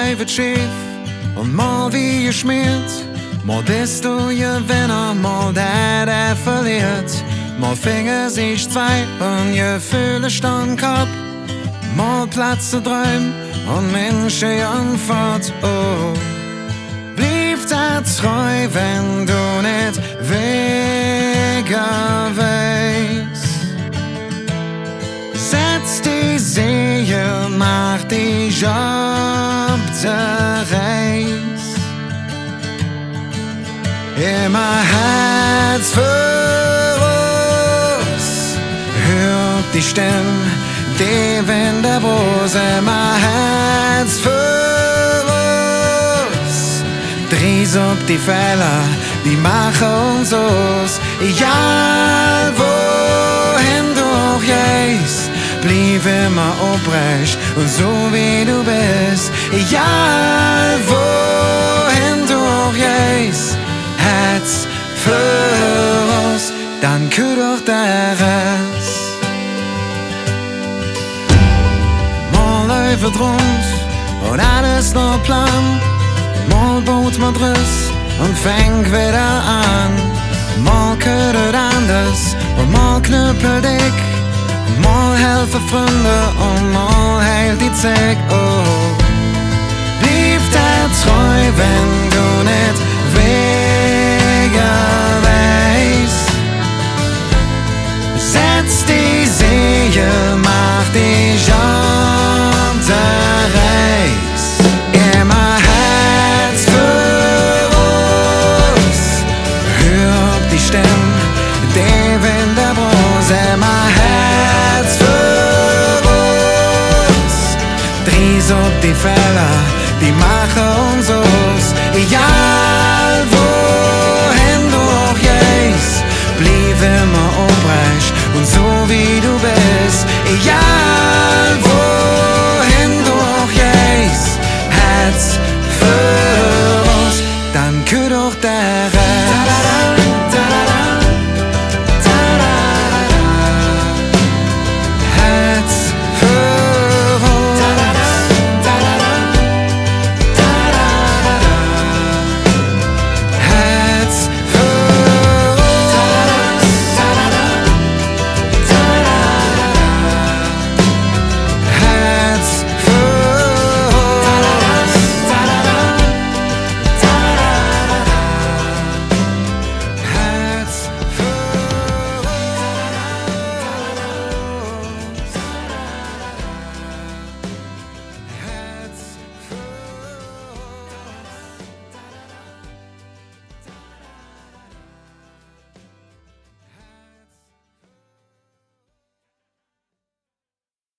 läuft schief und mal wie geschmiert. Mal bist du Gewinner, mal der verliert. Mal Finger sich zwei und Gefühle stand Kopf. Mal Platz zu träumen und Menschen fort. Oh, blieb da treu, wenn du nicht Wege weißt. Setz die Segel, mach die Job der Reis. Immer Herz für uns, hört die Stimme, die Wind der Brust. Immer Herz für uns, dreh's auf die Fälle, die machen uns aus. Egal wohin du auch gehst, blieb immer aufrecht und so wie du bist. Egal wohin du auch gehst, Herz für uns, dann kühl doch der Rest. Mal läuft rund und alles noch Plan. Mal baut man Driss und fängt wieder an. Mal ködet anders und mal knüppelt dick. Mal helfen Freunde und mal heilt die Zeug. Oh, blieb der treu, wenn du nicht Wege weißt. Setz die Segel, mach die Job der Reis. Immer Herz für uns, hör die Stimme, die Wind der Brust. Immer Herz für uns, dreh's auf die Fälle, die machen uns aus. Egal wohin du auch gehst, blieb immer aufrecht und so wie du bist. Egal